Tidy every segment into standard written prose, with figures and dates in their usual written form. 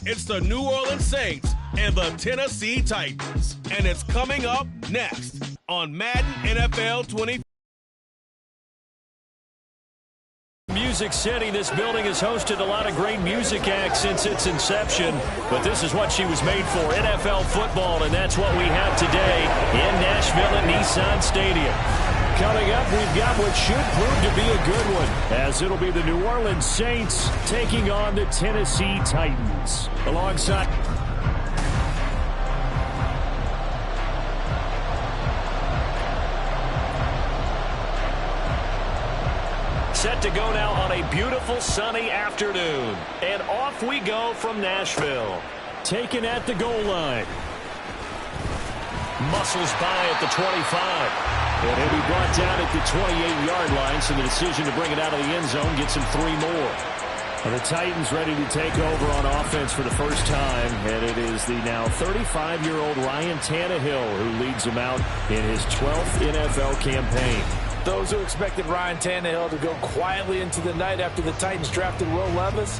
It's the New Orleans Saints and the Tennessee Titans. And it's coming up next on Madden NFL 20. Music City, this building has hosted a lot of great music acts since its inception, but this is what she was made for, NFL football, and that's what we have today in Nashville at Nissan Stadium. Coming up, we've got what should prove to be a good one, as it'll be the New Orleans Saints taking on the Tennessee Titans. Alongside set to go now on a beautiful sunny afternoon. And off we go from Nashville. Taken at the goal line. Muscles by at the 25. And he'll be brought down at the 28-yard line, so the decision to bring it out of the end zone gets him 3 more. And the Titans ready to take over on offense for the first time, and it is the now 35-year-old Ryan Tannehill who leads them out in his 12th NFL campaign. Those who expected Ryan Tannehill to go quietly into the night after the Titans drafted Will Levis,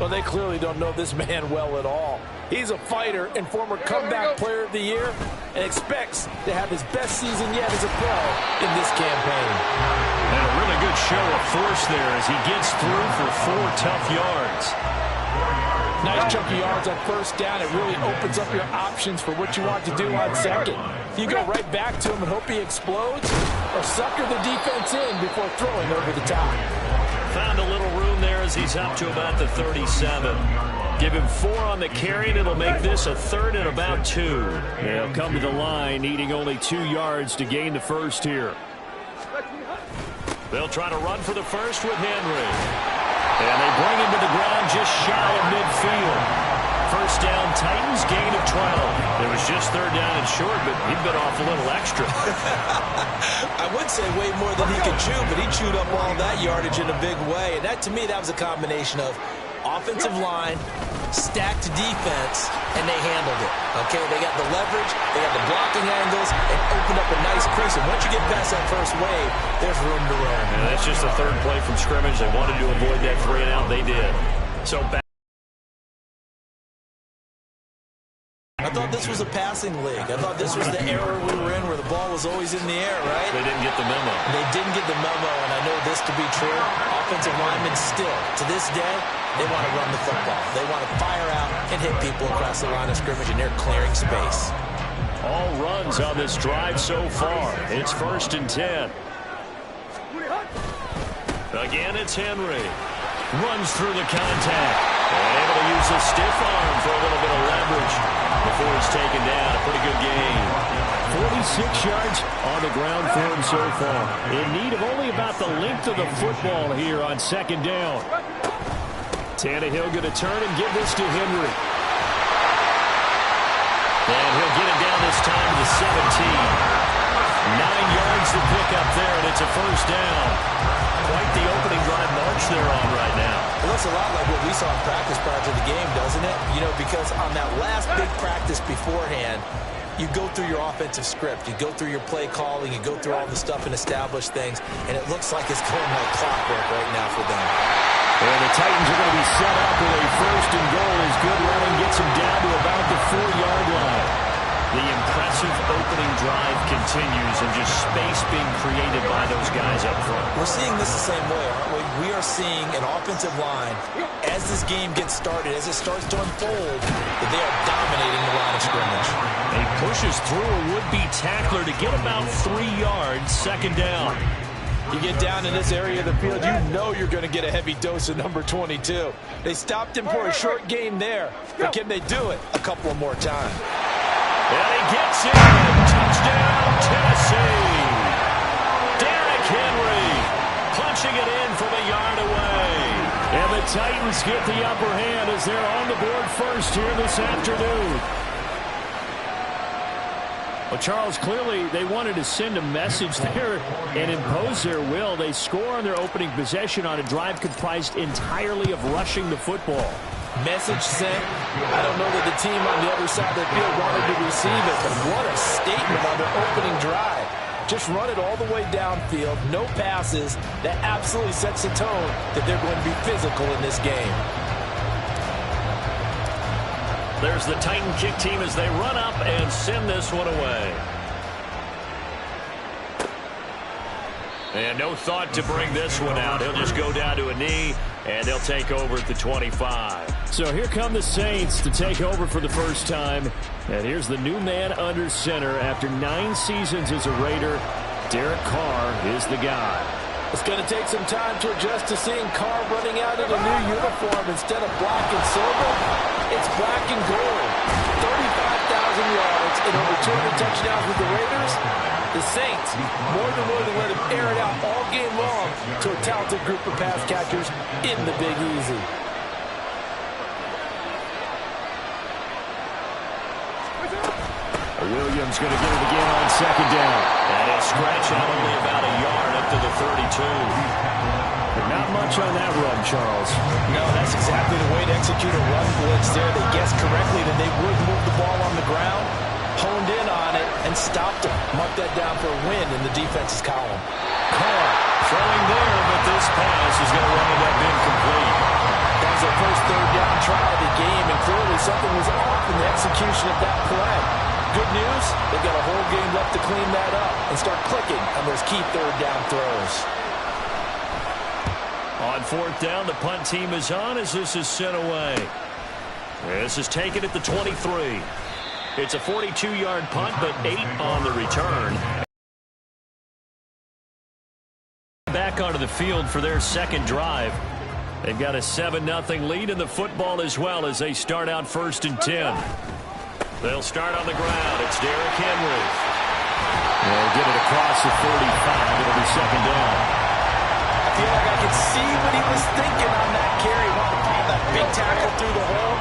well, they clearly don't know this man well at all. He's a fighter and former comeback player of the year and expects to have his best season yet as a pro in this campaign. And a really good show of force there as he gets through for 4 tough yards. Nice chunky yards on first down. It really opens up your options for what you want to do on second. You go right back to him and hope he explodes, or sucker the defense in before throwing over the top. Found a little room there as he's up to about the 37. Give him 4 on the carry, and it'll make this a 3rd and about 2. They'll come to the line, needing only 2 yards to gain the first here. They'll try to run for the first with Henry. And they bring him to the ground just shy of midfield. First down, Titans, gain of 12. It was just 3rd down and short, but he bit off a little extra. I would say way more than he could chew, but he chewed up all that yardage in a big way. And that, to me, that was a combination of offensive line, stacked defense, and they handled it. Okay, they got the leverage, they got the blocking angles, and opened up a nice crease. And once you get past that first wave, there's room to run. And that's just the 3rd play from scrimmage. They wanted to avoid that 3 and out. They did. So back. I thought this was a passing league. I thought this was the era we were in where the ball was always in the air, right? They didn't get the memo. They didn't get the memo, and I know this to be true. Offensive linemen still, to this day, they want to run the football. They want to fire out and hit people across the line of scrimmage, and they're clearing space. All runs on this drive so far. It's 1st and 10. Again, it's Henry. Runs through the contact. And able to use his stiff arm for a little bit of leverage before he's taken down. A pretty good gain. 46 yards on the ground for him so far. In need of only about the length of the football here on 2nd down. Tannehill going to turn and give this to Henry. And he'll get it down this time to the 17. 9 yards to pick up there, and it's a 1st down. Quite the opening drive march they're on right now. It looks a lot like what we saw in practice prior to the game, doesn't it? You know, because on that last big practice beforehand, you go through your offensive script, you go through your play calling, you go through all the stuff and establish things, and it looks like it's going like clockwork right now for them. And the Titans are going to be set up with a 1st and goal as good running gets them down to about the 4-yard line. The impressive opening drive continues, and just space being created by those guys up front. We're seeing this the same way, aren't we? We are seeing an offensive line, as this game gets started, as it starts to unfold, that they are dominating the line of scrimmage. He pushes through a would-be tackler to get about 3 yards, 2nd down. You get down in this area of the field, you know you're going to get a heavy dose of number 22. They stopped him for a short gain there, but can they do it a couple of more times? And he gets in. Touchdown, Tennessee. Derrick Henry punching it in from a yard away. And the Titans get the upper hand as they're on the board first here this afternoon. Well, Charles, clearly they wanted to send a message there and impose their will. They score on their opening possession on a drive comprised entirely of rushing the football. Message sent. I don't know that the team on the other side of the field wanted to receive it, but what a statement on their opening drive. Just run it all the way downfield, no passes. That absolutely sets the tone that they're going to be physical in this game. There's the Titan kick team as they run up and send this one away. And no thought to bring this one out. He'll just go down to a knee, and they'll take over at the 25. So here come the Saints to take over for the first time. And here's the new man under center after 9 seasons as a Raider. Derek Carr is the guy. It's going to take some time to adjust to seeing Carr running out in a new uniform instead of black and silver. It's black and gold. 35,000 yards and over 200 touchdowns with the Raiders. The Saints more than willing to let him air it out all game long to a talented group of pass catchers in the Big Easy. Williams going to get it again on second down. And he'll scratch out only about a yard up to the 32. But not much on that run, Charles. No, that's exactly the way to execute a run blitz there. They guessed correctly that they would move the ball on the ground, honed in on it, and stopped him. Mark that down for a win in the defense's column. Carr throwing there, but this pass is going to wind up incomplete. That was their first third down try of the game, and clearly something was off in the execution of that play. Good news, they've got a whole game left to clean that up and start clicking on those key third down throws. On fourth down, the punt team is on as this is sent away. This is taken at the 23. It's a 42-yard punt, but 8 on the return. Back onto the field for their second drive. They've got a 7-0 lead in the football as well as they start out 1st and 10. They'll start on the ground. It's Derrick Henry. They'll get it across the 45. It'll be second down. I feel like I could see what he was thinking on that carry. That big tackle through the hole.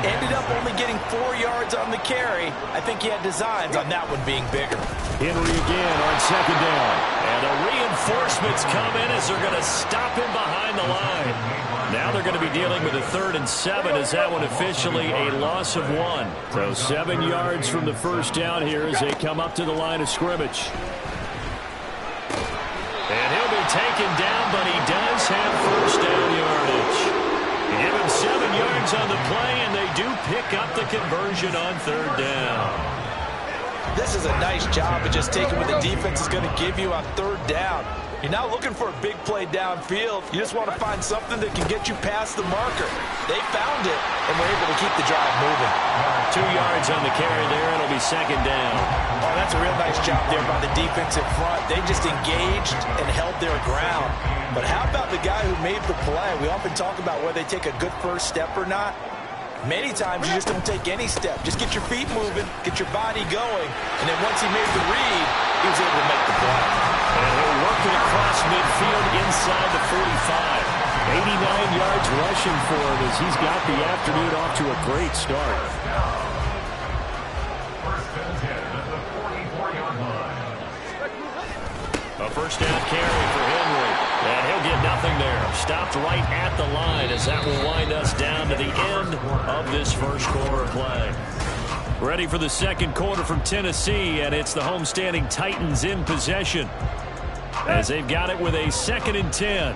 Ended up only getting 4 yards on the carry. I think he had designs on that one being bigger. Henry again on second down. And the reinforcements come in as they're going to stop him behind the line. Now they're going to be dealing with a 3rd and 7 as that one officially a loss of 1. So 7 yards from the first down here as they come up to the line of scrimmage. And he'll be taken down, but he does have first down yardage. Give him 7 yards on the play, and they do pick up the conversion on 3rd down. This is a nice job of just taking what the defense is going to give you on 3rd down. You're not looking for a big play downfield. You just want to find something that can get you past the marker. They found it, and were able to keep the drive moving. 2 yards on the carry there. It'll be second down. Oh, that's a real nice job there by the defensive front. They just engaged and held their ground. But how about the guy who made the play? We often talk about whether they take a good first step or not. Many times you just don't take any step. Just get your feet moving, get your body going, and then once he made the read, he was able to make the play. And he'll work it across midfield inside the 45. 89 yards rushing for him as he's got the afternoon off to a great start. A first down carry for Henry. And he'll get nothing there. Stopped right at the line as that will wind us down to the end of this first quarter play. Ready for the second quarter from Tennessee, and it's the homestanding Titans in possession as they've got it with a 2nd and 10.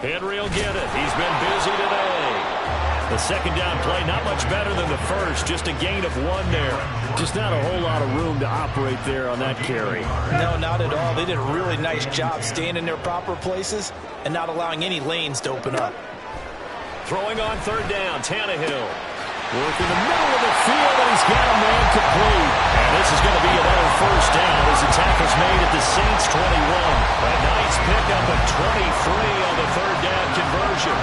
Henry will get it. He's been busy today. The second down play, not much better than the first. Just a gain of 1 there. Just not a whole lot of room to operate there on that carry. No, not at all. They did a really nice job staying in their proper places and not allowing any lanes to open up. Throwing on 3rd down, Tannehill. Work in the middle of the field, and he's got a man complete. And this is going to be another first down as the tackle's made at the Saints 21. A nice pickup of 23 on the 3rd down conversion.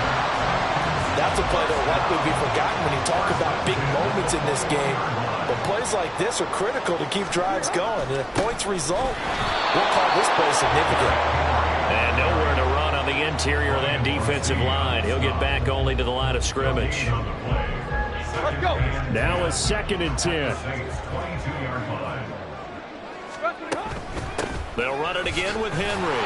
That's a play that will likely be forgotten when you talk about big moments in this game. But plays like this are critical to keep drives going. And if points result, we'll call this play significant. And nowhere to run on the interior of that defensive line. He'll get back only to the line of scrimmage. Let's go. Now a 2nd and 10. They'll run it again with Henry.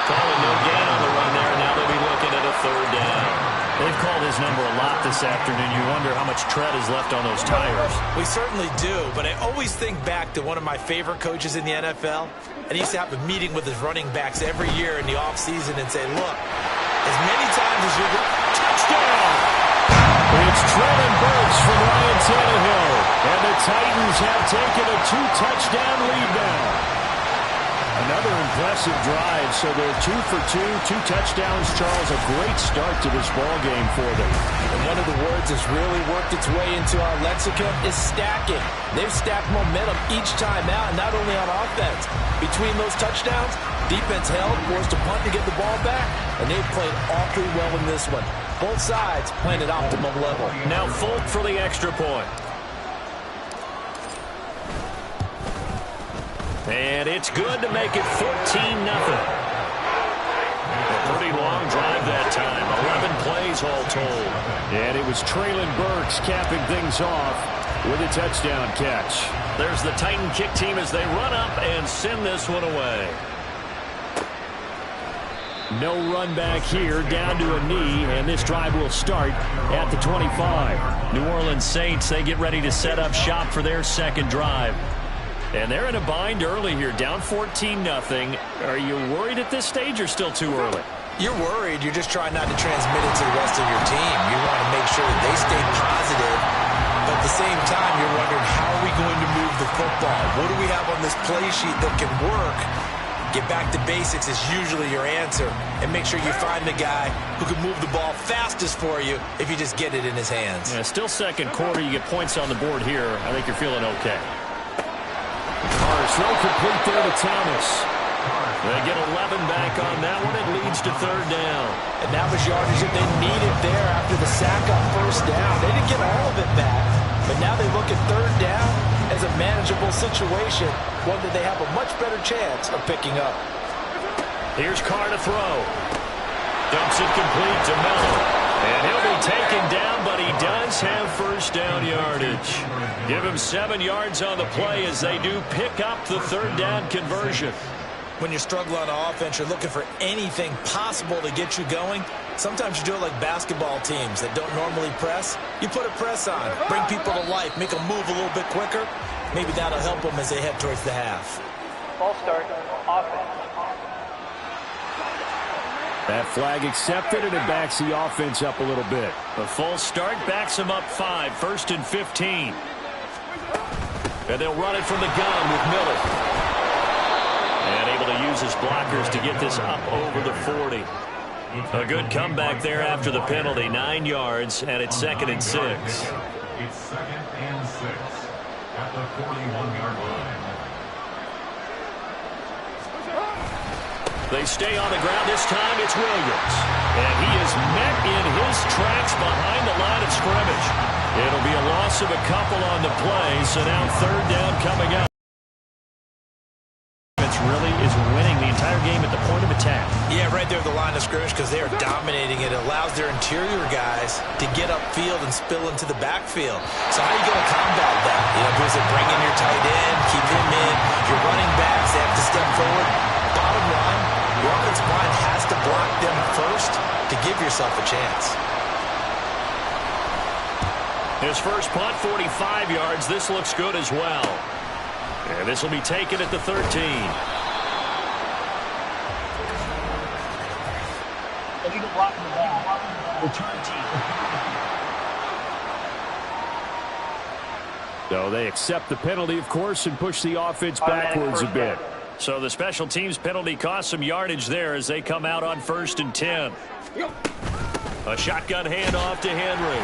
Calling no gain on the run there. Now they'll be looking at a 3rd down. They've called his number a lot this afternoon. You wonder how much tread is left on those tires. We certainly do, but I always think back to one of my favorite coaches in the NFL, and he used to have a meeting with his running backs every year in the offseason and say, look, as many times as you're Titans have taken a 2-touchdown lead now. Another impressive drive, so they're 2 for 2, 2 touchdowns. Charles, a great start to this ball game for them. And one of the words that's really worked its way into our lexicon is stacking. They've stacked momentum each time out, and not only on offense. Between those touchdowns, defense held, forced a punt to get the ball back, and they've played awfully well in this one. Both sides playing at optimum level. Now Folk for the extra point. And it's good to make it 14-0. A pretty long drive that time. 11 plays all told. And it was Treylon Burks capping things off with a touchdown catch. There's the Titan kick team as they run up and send this one away. No run back here, down to a knee, and this drive will start at the 25. New Orleans Saints, they get ready to set up shop for their second drive. And they're in a bind early here, down 14-0. Are you worried at this stage or still too early? You're worried. You're just trying not to transmit it to the rest of your team. You want to make sure that they stay positive. But at the same time, you're wondering, how are we going to move the football? What do we have on this play sheet that can work? Get back to basics is usually your answer. And make sure you find the guy who can move the ball fastest for you if you just get it in his hands. Yeah, still second quarter. You get points on the board here. I think you're feeling okay. Throw complete there to Thomas. They get 11 back on that one. It leads to third down. And that was yardage that they needed there after the sack on first down. They didn't get all of it back, but now they look at third down as a manageable situation, one that they have a much better chance of picking up. Here's Carr to throw. Dumps it complete to Mello. And he'll be taken down, but he does have first down yardage. Give him 7 yards on the play as they do pick up the third down conversion. When you're struggling on offense, you're looking for anything possible to get you going. Sometimes you do it like basketball teams that don't normally press. You put a press on, bring people to life, make them move a little bit quicker. Maybe that'll help them as they head towards the half. Ball start, offense. That flag accepted, and it backs the offense up a little bit. A false start backs them up 5, 1st and 15. And they'll run it from the gun with Miller. And able to use his blockers to get this up over the 40. A good comeback there after the penalty. 9 yards, and it's 2nd and 6. It's 2nd and 6 at the 41-yard line. They stay on the ground. This time it's Williams. And he is met in his tracks behind the line of scrimmage. It'll be a loss of a couple on the play, so now third down coming up. Really is winning the entire game at the point of attack. Yeah, right there at the line of scrimmage, because they are dominating it. It allows their interior guys to get upfield and spill into the backfield. So how are you going to combat that? You know, is it bring in your tight end, keep him in, your running backs, they have to step forward. Bottom line, your offensive line has to block them first to give yourself a chance. His first punt, 45 yards. This looks good as well. And this will be taken at the 13. Illegal block in the ball. Return team. So they accept the penalty, of course, and push the offense backwards a bit. So the special teams penalty cost some yardage there as they come out on 1st and 10. A shotgun handoff to Henry.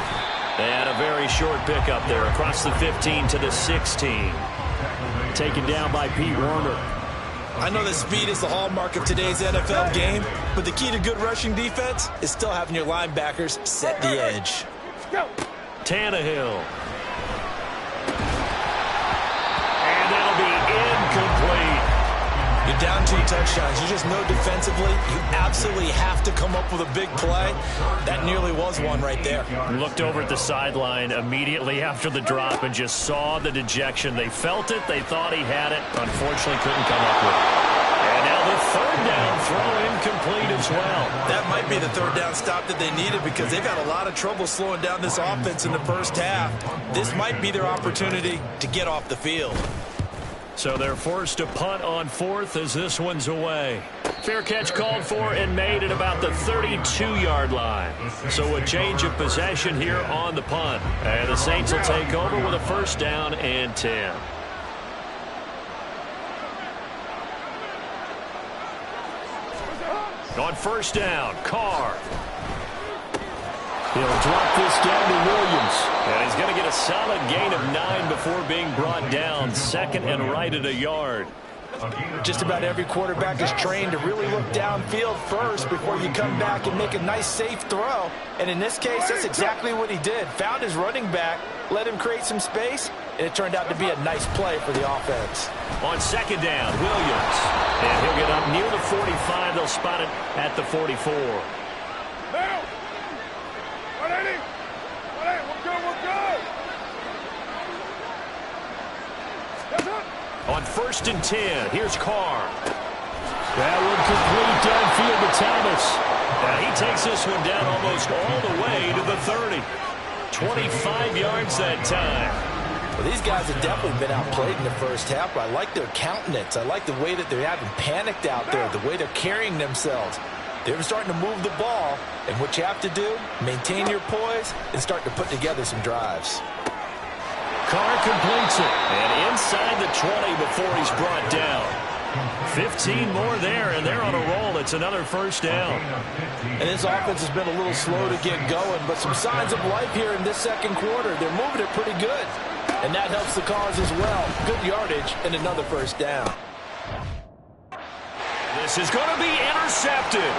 And a very short pickup there across the 15 to the 16. Taken down by Pete Werner. I know that speed is the hallmark of today's NFL game, but the key to good rushing defense is still having your linebackers set the edge. Tannehill. And that'll be incomplete. You're down 2 touchdowns. You just know defensively you absolutely have to come up with a big play. That nearly was one right there. Looked over at the sideline immediately after the drop and just saw the dejection. They felt it. They thought he had it. Unfortunately, couldn't come up with it. And now the third down throw incomplete as well. That might be the third down stop that they needed because they've had a lot of trouble slowing down this offense in the first half. This might be their opportunity to get off the field. So they're forced to punt on 4th as this one's away. Fair catch called for and made at about the 32-yard line. So a change of possession here on the punt. And the Saints will take over with a first down and 10. On first down, Carr. He'll drop this down to Williams. And he's going to get a solid gain of 9 before being brought down. Second and right at a yard. Just about every quarterback is trained to really look downfield first before you come back and make a nice, safe throw. And in this case, that's exactly what he did. Found his running back, let him create some space, and it turned out to be a nice play for the offense. On second down, Williams. And he'll get up near the 45. They'll spot it at the 44. On first and 10, here's Carr. That one complete downfield to Thomas. Now he takes this one down almost all the way to the 30. 25 yards that time. Well, these guys have definitely been outplayed in the first half, but I like their countenance. I like the way that they're having panicked out there, the way they're carrying themselves. They're starting to move the ball, and what you have to do, maintain your poise and start to put together some drives. Carr completes it. And inside the 20 before he's brought down. 15 more there, and they're on a roll. It's another first down. And this offense has been a little slow to get going, but some signs of life here in this second quarter. They're moving it pretty good. And that helps the cause as well. Good yardage and another first down. This is going to be intercepted.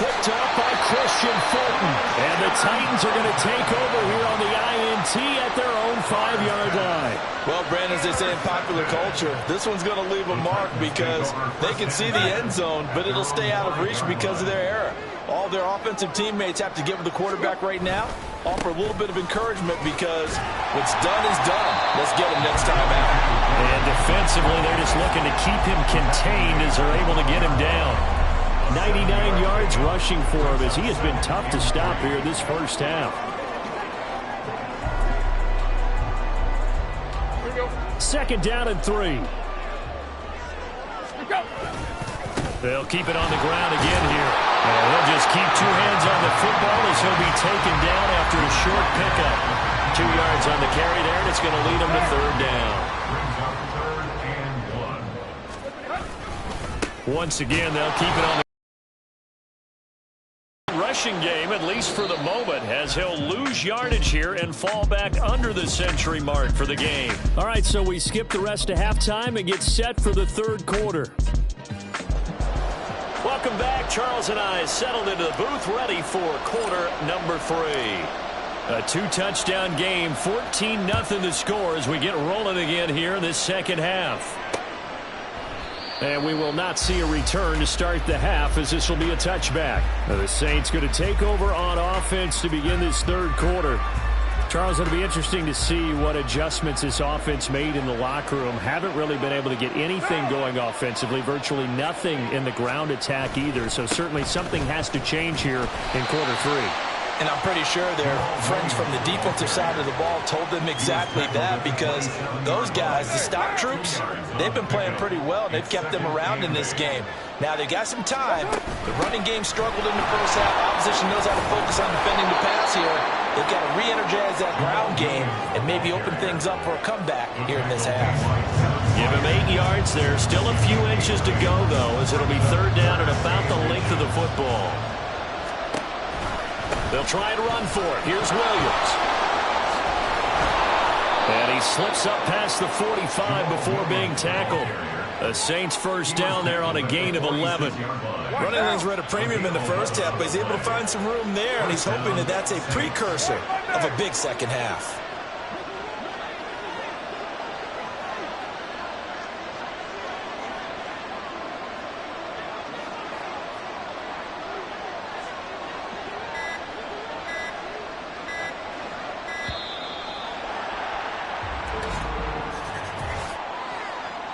Picked up by Christian Fulton. And the Titans are going to take over here on the INT at their own 5-yard line. Well, Brandon, as they say in popular culture, this one's going to leave a mark because they can see the end zone, but it'll stay out of reach because of their error. All their offensive teammates have to give the quarterback right now, offer a little bit of encouragement because what's done is done. Let's get him next time out. And defensively, they're just looking to keep him contained as they're able to get him down. 99 yards rushing for him as he has been tough to stop here this first half. Second down and 3. They'll keep it on the ground again here. And he'll just keep 2 hands on the football as he'll be taken down after a short pickup. 2 yards on the carry there, and it's going to lead him to third down. Once again, they'll keep it on the rushing game, at least for the moment, as he'll lose yardage here and fall back under the century mark for the game. All right, so we skip the rest of halftime and get set for the third quarter. Welcome back. Charles and I settled into the booth ready for quarter number 3. A 2-touchdown game, 14-0 the score as we get rolling again here in this second half. And we will not see a return to start the half as this will be a touchback. Now the Saints going to take over on offense to begin this third quarter. Charles, it'll be interesting to see what adjustments this offense made in the locker room. Haven't really been able to get anything going offensively, virtually nothing in the ground attack either. So certainly something has to change here in quarter 3. And I'm pretty sure their friends from the defensive side of the ball told them exactly that because those guys, the stop troops, they've been playing pretty well. They've kept them around in this game. Now, they got some time. The running game struggled in the first half. Opposition knows how to focus on defending the pass here. They've got to re-energize that ground game and maybe open things up for a comeback here in this half. Give him 8 yards there. Still a few inches to go, though, as it'll be third down at about the length of the football. They'll try and run for it. Here's Williams. And he slips up past the 45 before being tackled. The Saints first down there on a gain of 11. Running lanes were at a premium in the first half, but he's able to find some room there, and he's hoping that that's a precursor of a big second half.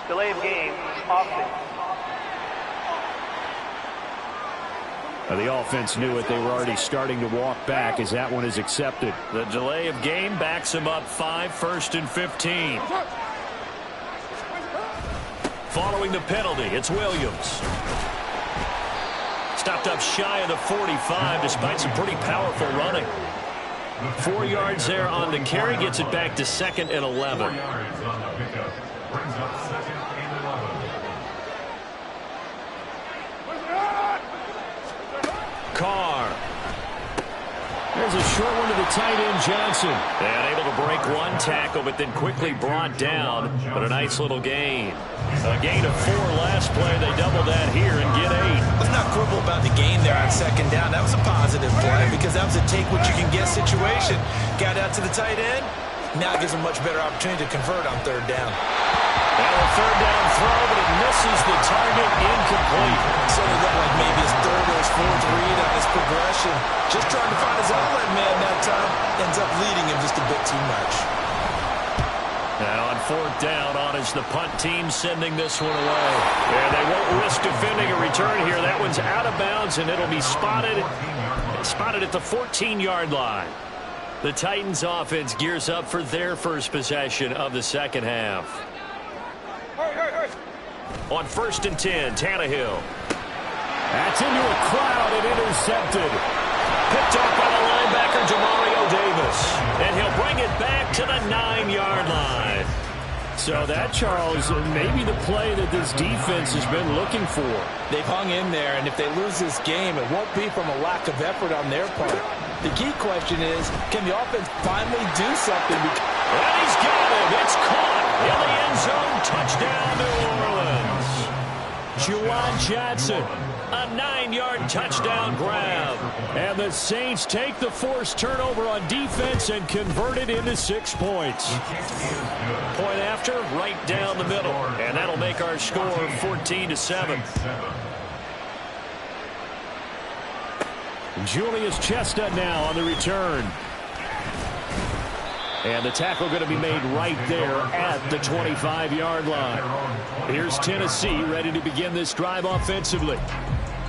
Delay of game, offense. The offense knew it. They were already starting to walk back as that one is accepted. The delay of game backs him up 5, first and 15. Following the penalty, it's Williams. Stopped up shy of the 45 despite some pretty powerful running. 4 yards there on the carry. Gets it back to 2nd and 11. 4 yards on the pickup. Brings up 2nd and 11. Carr. There's a short one to the tight end, Johnson. And able to break one tackle, but then quickly brought down. But a nice little gain. A gain of 4 last play. They double that here and get 8. Let's not quibble about the gain there on 2nd down. That was a positive play because that was a take-what-you-can-get situation. Got out to the tight end. Now it gives him a much better opportunity to convert on 3rd down. And a 3rd down throw, but it misses the target, incomplete. So it looked like maybe his 3rd or his 4th read on his progression. Just trying to find his outlet man that time. Ends up leading him just a bit too much. Now on 4th down, on is the punt team sending this one away. And they won't risk defending a return here. That one's out of bounds, and it'll be spotted at the 14-yard line. The Titans offense gears up for their first possession of the 2nd half. On 1st and 10, Tannehill. That's into a crowd and intercepted. Picked up by the linebacker, Demario Davis. And he'll bring it back to the 9-yard line. So that, Charles, maybe the play that this defense has been looking for. They've hung in there, and if they lose this game, it won't be from a lack of effort on their part. The key question is, can the offense finally do something? And he's got it. It's caught in the end zone. Touchdown, New Orleans. Juwan Johnson. A 9-yard touchdown grab. And the Saints take the forced turnover on defense and convert it into 6 points. Point after, right down the middle. And that'll make our score 14-7. Julius Chestnut now on the return. And the tackle going to be made right there at the 25-yard line. Here's Tennessee ready to begin this drive offensively.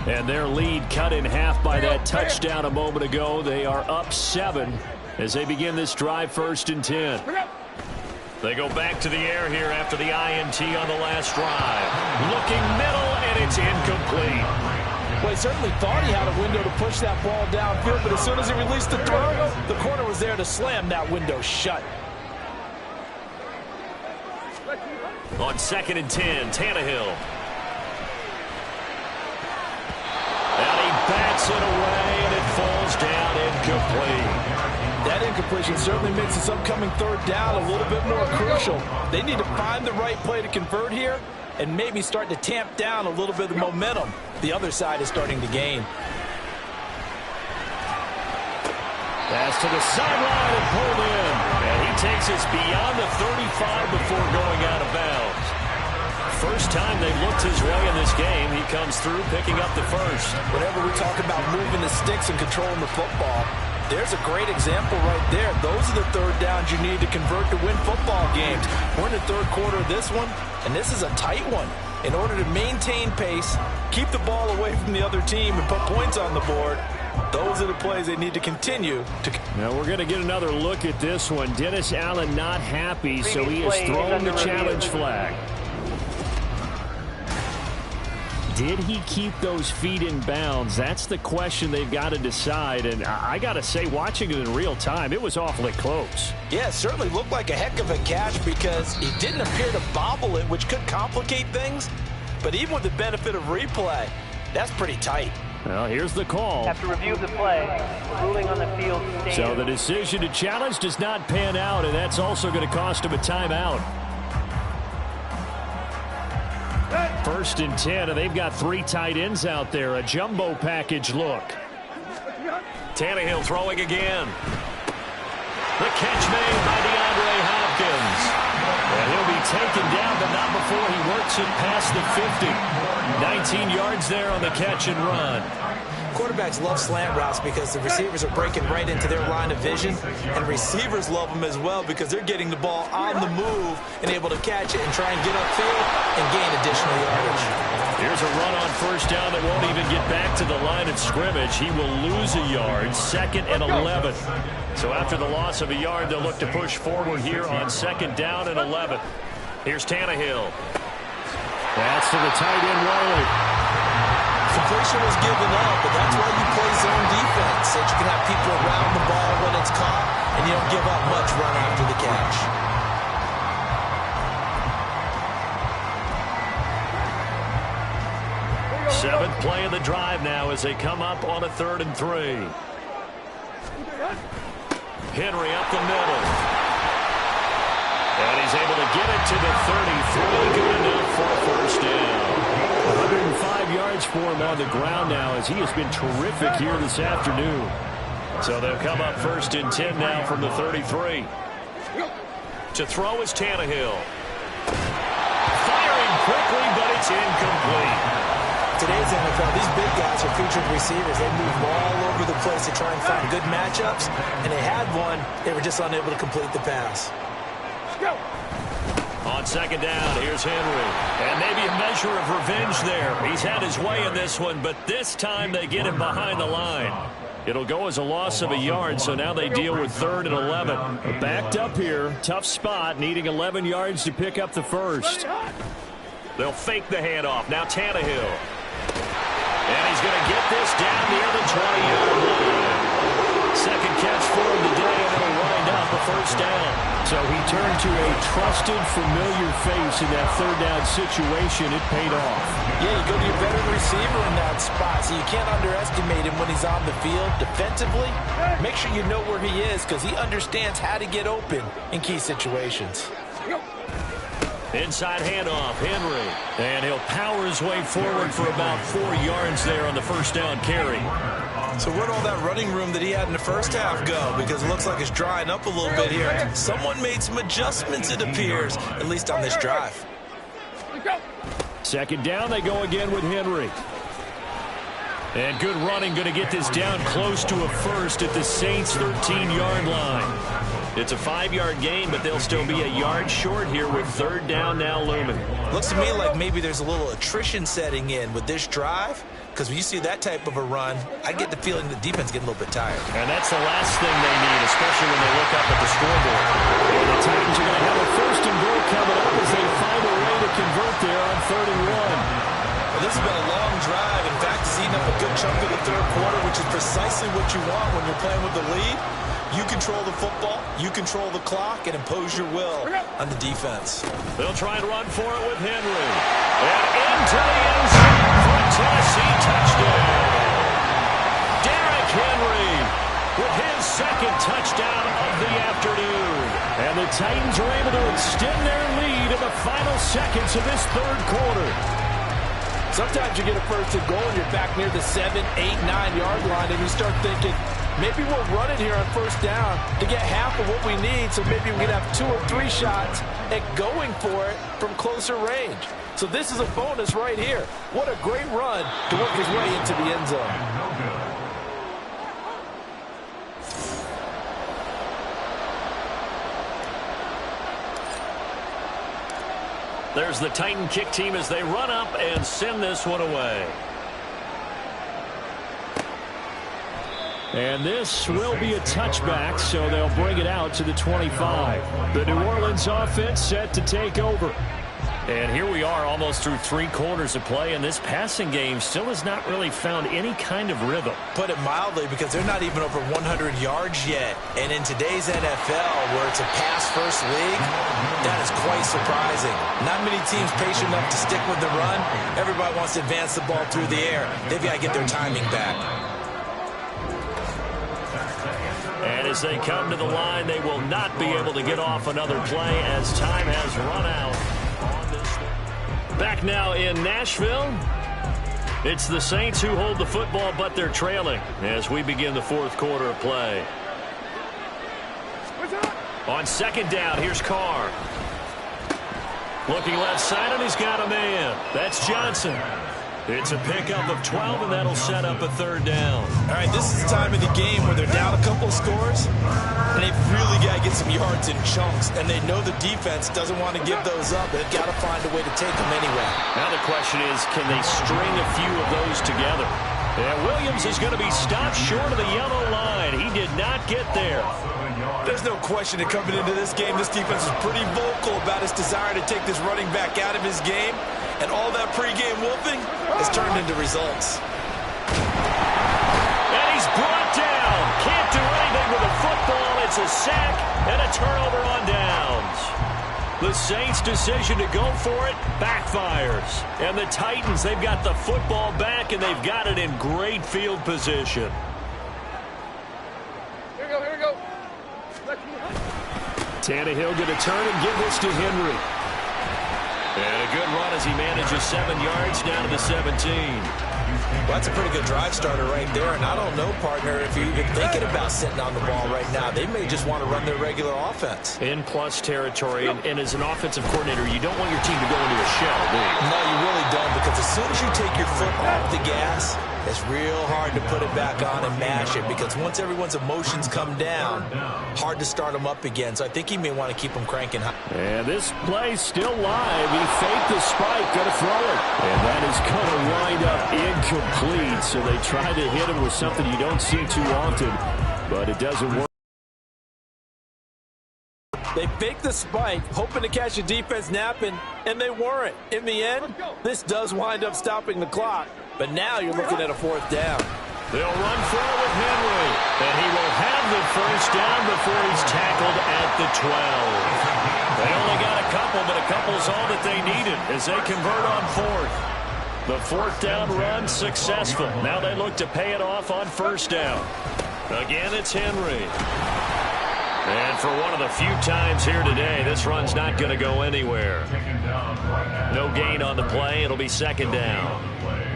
And their lead cut in half by that touchdown a moment ago. They are up 7 as they begin this drive 1st and 10. They go back to the air here after the INT on the last drive. Looking middle, and it's incomplete. Well, he certainly thought he had a window to push that ball downfield, but as soon as he released the throw, the corner was there to slam that window shut. On 2nd and 10, Tannehill. And he bats it away, and it falls down incomplete. That incompletion certainly makes this upcoming 3rd down a little bit more crucial. They need to find the right play to convert here and maybe start to tamp down a little bit of the momentum the other side is starting to gain. Pass to the sideline and pulled in. And he takes us beyond the 35 before going out of bounds. First time they've looked his way in this game. He comes through picking up the first. Whenever we talk about moving the sticks and controlling the football, there's a great example right there. Those are the 3rd downs you need to convert to win football games. We're in the 3rd quarter of this one, and this is a tight one. In order to maintain pace, keep the ball away from the other team, and put points on the board, those are the plays they need to continue to. Now we're going to get another look at this one. Dennis Allen not happy, so he has thrown the challenge flag. Did he keep those feet in bounds? That's the question they've got to decide. And I got to say, watching it in real time, it was awfully close. Yeah, it certainly looked like a heck of a catch because he didn't appear to bobble it, which could complicate things. But even with the benefit of replay, that's pretty tight. Well, here's the call. After review of the play, ruling on the field stands. So the decision to challenge does not pan out, and that's also going to cost him a timeout. 1st and 10, and they've got 3 tight ends out there. A jumbo package look. Tannehill throwing again. The catch made by DeAndre Hopkins. And he'll be taken down, but not before he works it past the 50. 19 yards there on the catch and run. Quarterbacks love slant routes because the receivers are breaking right into their line of vision, and receivers love them as well because they're getting the ball on the move and able to catch it and try and get upfield and gain additional yardage. Here's a run on 1st down that won't even get back to the line of scrimmage. He will lose a yard, 2nd and 11. So after the loss of a yard, they'll look to push forward here on 2nd down and 11. Here's Tannehill. That's to the tight end, Riley. Completion was given up, but that's why you play zone defense, so that you can have people around the ball when it's caught, and you don't give up much run after the catch. Seventh play of the drive now as they come up on a 3rd and 3. Henry up the middle. And he's able to get it to the 33. Good enough for a first down. 105 yards for him on the ground now as he has been terrific here this afternoon. So they'll come up 1st and 10 now from the 33. To throw is Tannehill. Firing quickly, but it's incomplete. Today's NFL, these big guys are featured receivers. They move all over the place to try and find good matchups, and they had one. They were just unable to complete the pass. On 2nd down, here's Henry. And maybe a measure of revenge there. He's had his way in this one, but this time they get him behind the line. It'll go as a loss of a yard, so now they deal with 3rd and 11. Backed up here, tough spot, needing 11 yards to pick up the first. They'll fake the handoff. Now Tannehill. And he's going to get this down near the 20-yard line. Second catch for him today, and it'll wind up a first down. So he turned to a trusted, familiar face in that 3rd down situation. It paid off. Yeah, you go to your veteran receiver in that spot, so you can't underestimate him when he's on the field defensively. Make sure you know where he is because he understands how to get open in key situations. Inside handoff, Henry. And he'll power his way forward for about 4 yards there on the first down carry. So where'd all that running room that he had in the first half go? Because it looks like it's drying up a little bit here. Someone made some adjustments, it appears, at least on this drive. 2nd down, they go again with Henry. And good running, going to get this down close to a first at the Saints' 13-yard line. It's a 5-yard gain, but they'll still be a yard short here with 3rd down now looming. Looks to me like maybe there's a little attrition setting in with this drive, because when you see that type of a run, I get the feeling the defense is getting a little bit tired. And that's the last thing they need, especially when they look up at the scoreboard. And the Titans are going to have a 1st and goal coming up as they find a way to convert there on 3rd and 1. Well, this has been a long drive. In fact, it's eaten up a good chunk of the 3rd quarter, which is precisely what you want when you're playing with the lead. You control the football, you control the clock, and impose your will on the defense. They'll try and run for it with Henry. And into the end zone for a Tennessee touchdown. Derrick Henry with his 2nd touchdown of the afternoon. And the Titans are able to extend their lead in the final seconds of this 3rd quarter. Sometimes you get a 1st and goal and you're back near the 7, 8, 9-yard line, and you start thinking, maybe we'll run it here on 1st down to get half of what we need, so maybe we can have 2 or 3 shots at going for it from closer range. So this is a bonus right here. What a great run to work his way into the end zone. There's the Titan kick team as they run up and send this one away. And this will be a touchback, so they'll bring it out to the 25. The New Orleans offense set to take over. And here we are almost through 3 quarters of play, and this passing game still has not really found any kind of rhythm. Put it mildly, because they're not even over 100 yards yet. And in today's NFL, where it's a pass-first league, that is quite surprising. Not many teams patient enough to stick with the run. Everybody wants to advance the ball through the air. They've got to get their timing back. And as they come to the line, they will not be able to get off another play as time has run out. Back now in Nashville, it's the Saints who hold the football, but they're trailing as we begin the 4th quarter of play. On 2nd down, here's Carr. Looking left side, and he's got a man. That's Johnson. It's a pickup of 12, and that'll set up a 3rd down. All right, this is the time of the game where they're down a couple of scores, and they've really got to get some yards in chunks, and they know the defense doesn't want to give those up. They've got to find a way to take them anyway. Now the question is, can they string a few of those together? And Williams is going to be stopped short of the yellow line. He did not get there. There's no question that coming into this game, this defense is pretty vocal about its desire to take this running back out of his game. And all that pregame whooping has turned into results. And he's brought down. Can't do anything with the football. It's a sack and a turnover on downs. The Saints' decision to go for it backfires. And the Titans, they've got the football back, and they've got it in great field position. Here we go. Tannehill going to turn and give this to Henry. And a good run as he manages 7 yards down to the 17. Well, that's a pretty good drive starter right there. And I don't know, partner, if you're even thinking about sitting on the ball right now. They may just want to run their regular offense. In plus territory, and as an offensive coordinator, you don't want your team to go into a shell, do you? No, you really don't, because as soon as you take your foot off the gas, it's real hard to put it back on and mash it, because once everyone's emotions come down, hard to start them up again. So I think he may want to keep them cranking high. And this play's still live. He faked the spike, going to throw it. And that is going to wind up incomplete. So they try to hit him with something you don't see too often, but it doesn't work. They faked the spike, hoping to catch a defense napping, and they weren't. In the end, this does wind up stopping the clock. But now you're looking at a 4th down. They'll run for it with Henry, and he will have the first down before he's tackled at the 12. They only got a couple, but a couple's all that they needed as they convert on 4th. The 4th down run successful. Now they look to pay it off on 1st down. Again, it's Henry. And for one of the few times here today, this run's not going to go anywhere. No gain on the play. It'll be 2nd down.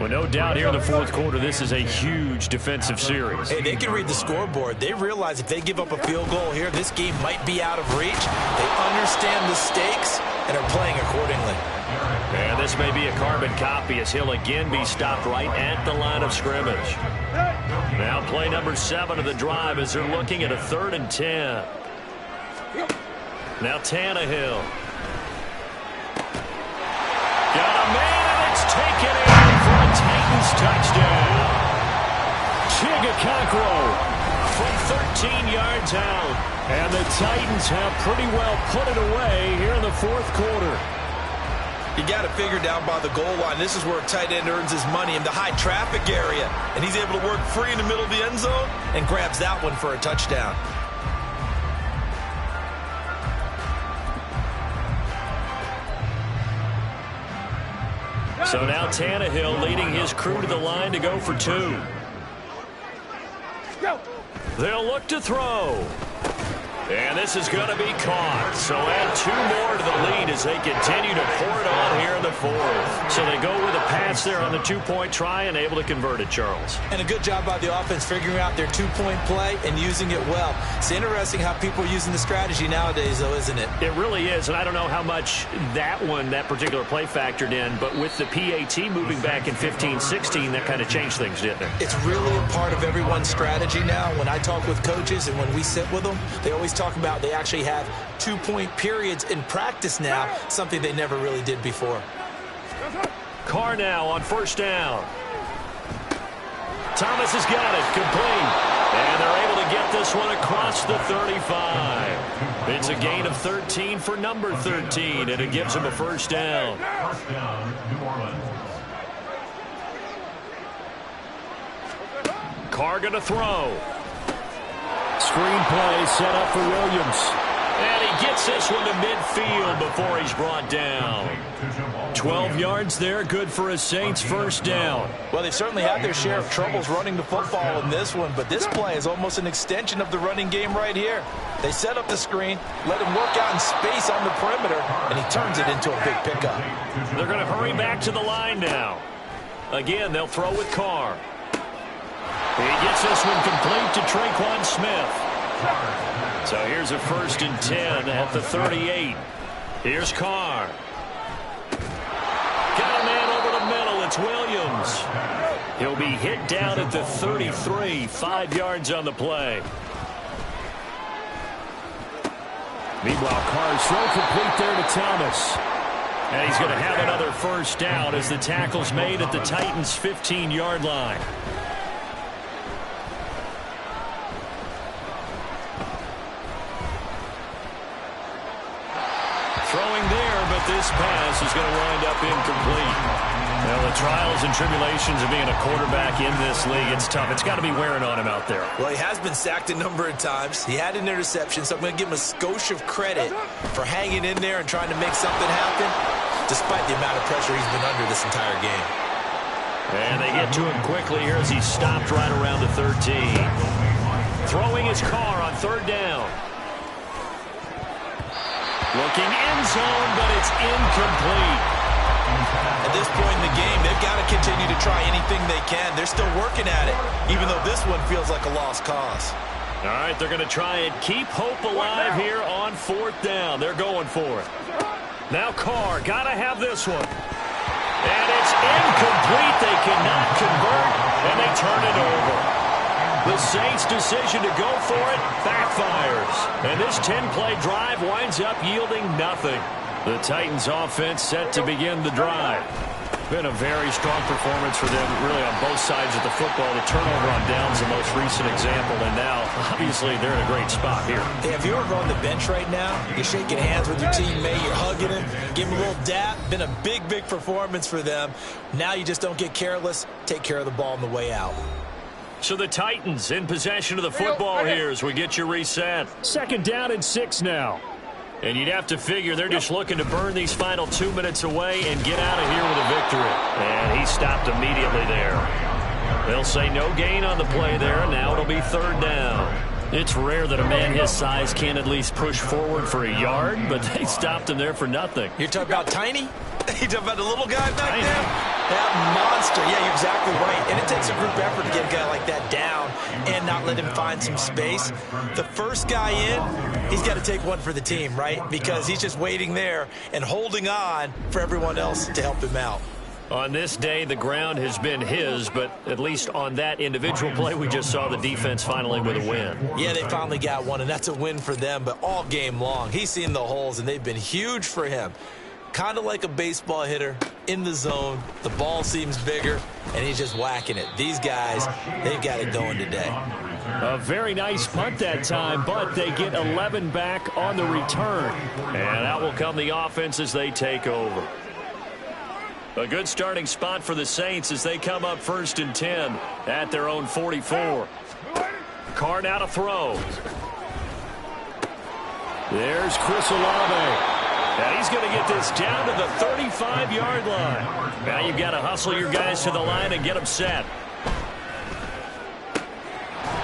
Well, no doubt here in the 4th quarter, this is a huge defensive series. Hey, they can read the scoreboard. They realize if they give up a field goal here, this game might be out of reach. They understand the stakes and are playing accordingly. And this may be a carbon copy as he'll again be stopped right at the line of scrimmage. Now play number 7 of the drive as they're looking at a 3rd and 10. Now Tannehill. Got a man, and it's taken in for a Titans touchdown. Chigakonkwo from 13 yards out. And the Titans have pretty well put it away here in the 4th quarter. You got to figure down by the goal line. This is where a tight end earns his money in the high traffic area. And he's able to work free in the middle of the end zone and grabs that one for a touchdown. So now Tannehill leading his crew to the line to go for 2. They'll look to throw. And this is going to be caught. So add 2 more to the lead as they continue to pour it on here in the 4th. So they go with a pass there on the 2-point try and able to convert it, Charles. And a good job by the offense figuring out their 2-point play and using it well. It's interesting how people are using the strategy nowadays, though, isn't it? It really is, and I don't know how much that particular play factored in, but with the PAT moving back in 15-16, that kind of changed things, didn't it? It's really a part of everyone's strategy now. When I talk with coaches and when we sit with them, they always talk about they actually have 2-point periods in practice now, something they never really did before. Carr now on 1st down. Thomas has got it, complete. And they're able to get this one across the 35. It's a gain of 13 for number 13, and it gives him a 1st down. First down, New Orleans. Carr going to throw. Screenplay set up for Williams. And he gets this one to midfield before he's brought down. 12 yards there, good for a Saints 1st down. Well, they've certainly had their share of troubles running the football in this one, but this play is almost an extension of the running game right here. They set up the screen, let him work out in space on the perimeter, and he turns it into a big pickup. They're going to hurry back to the line now. Again, they'll throw with Carr. He gets this one complete to Tre'Quan Smith. So here's a 1st and 10 at the 38. Here's Carr. Got a man over the middle. It's Williams. He'll be hit down at the 33. 5 yards on the play. Meanwhile, Carr's throw complete there to Thomas. And he's going to have another 1st down as the tackle's made at the Titans' 15-yard line. Throwing there, but this pass is going to wind up incomplete. Well, the trials and tribulations of being a quarterback in this league, it's tough. It's got to be wearing on him out there. Well, he has been sacked a number of times. He had an interception, so I'm going to give him a skosh of credit for hanging in there and trying to make something happen, despite the amount of pressure he's been under this entire game. And they get to him quickly here as he stopped right around the 13. Throwing his car on third down. Looking end zone, but it's incomplete. At this point in the game, they've got to continue to try anything they can. They're still working at it, even though this one feels like a lost cause. All right, they're going to try and keep hope alive here on fourth down. They're going for it. Now Carr, got to have this one. And it's incomplete. They cannot convert, and they turn it over. The Saints' decision to go for it backfires. And this 10-play drive winds up yielding nothing. The Titans' offense set to begin the drive. Been a very strong performance for them, really, on both sides of the football. The turnover on downs the most recent example, and now, obviously, they're in a great spot here. Hey, if you're over on the bench right now, you're shaking hands with your teammate, you're hugging him, give him a little dap. Been a big, big performance for them. Now you just don't get careless. Take care of the ball on the way out. So the Titans in possession of the football here as we get you reset. 2nd down and 6 now. And you'd have to figure they're just looking to burn these final 2 minutes away and get out of here with a victory. And he stopped immediately there. They'll say no gain on the play there. Now it'll be 3rd down. It's rare that a man his size can't at least push forward for a yard, but they stopped him there for nothing. You're talking about Tiny? You're talking about the little guy back there? That monster. Yeah, you're exactly right. And it takes a group effort to get a guy like that down and not let him find some space. The first guy in, he's got to take one for the team, right? Because he's just waiting there and holding on for everyone else to help him out. On this day, the ground has been his, but at least on that individual play, we just saw the defense finally with a win. Yeah, they finally got one, and that's a win for them, but all game long, he's seen the holes, and they've been huge for him. Kind of like a baseball hitter in the zone. The ball seems bigger, and he's just whacking it. These guys, they've got it going today. A very nice punt that time, but they get 11 back on the return. And out will come the offense as they take over. A good starting spot for the Saints as they come up 1st and 10 at their own 44. Carr now to throw. There's Chris Olave. And he's going to get this down to the 35-yard line. Now you've got to hustle your guys to the line and get them set.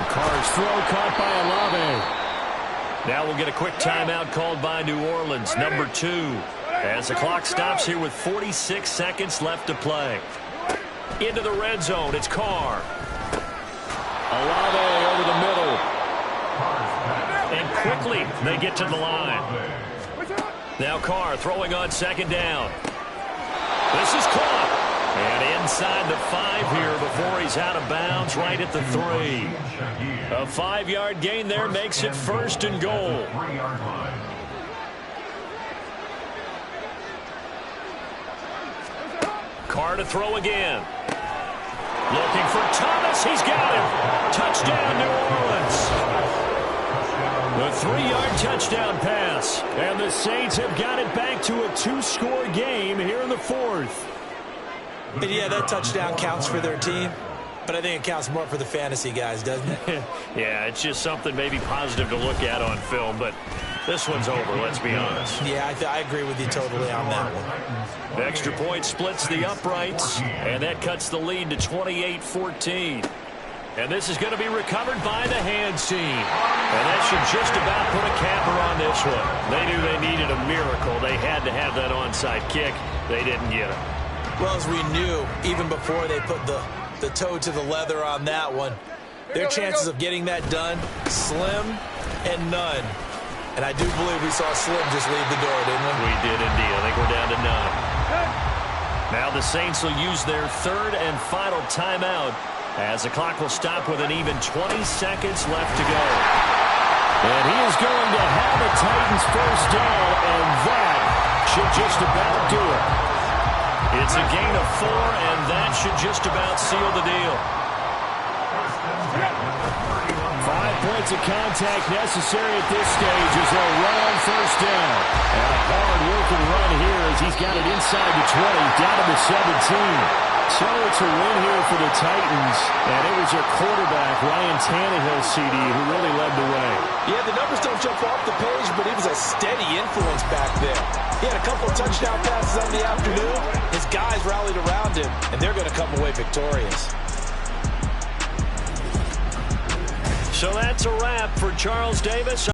Carr's throw caught by Olave. Now we'll get a quick timeout called by New Orleans, number 2. As the clock stops here with 46 seconds left to play. Into the red zone, it's Carr. Olave over the middle. And quickly they get to the line. Now Carr throwing on 2nd down. This is caught. And inside the 5 here before he's out of bounds right at the 3. A 5-yard gain there makes it 1st and goal. Carr to throw again. Looking for Thomas. He's got him. Touchdown, New Orleans. The 3-yard touchdown pass. And the Saints have got it back to a 2-score game here in the 4th. And yeah, that touchdown counts for their team. But I think it counts more for the fantasy guys, doesn't it? Yeah, it's just something maybe positive to look at on film. But this one's over, let's be honest. Yeah, I agree with you totally on that one. The extra point splits the uprights, and that cuts the lead to 28-14. And this is going to be recovered by the hands team. And that should just about put a capper on this one. They knew they needed a miracle. They had to have that onside kick. They didn't get it. Well, as we knew, even before they put the toe to the leather on that one, their chances of getting that done, slim and none. And I do believe we saw Slim just leave the door, didn't we? We did indeed. I think we're down to none. Now the Saints will use their 3rd and final timeout as the clock will stop with an even 20 seconds left to go. And he is going to have a Titans 1st down, and that should just about do it. It's a gain of 4, and that should just about seal the deal. 5 points of contact necessary at this stage as they'll run on first down. And a hard-working run here as he's got it inside the 20, down to the 17. So it's a win here for the Titans, and it was their quarterback, Ryan Tannehill, CD, who really led the way. Yeah, the numbers don't jump off the page, but he was a steady influence back there. He had a couple of touchdown passes on the afternoon. His guys rallied around him, and they're going to come away victorious. So that's a wrap for Charles Davis.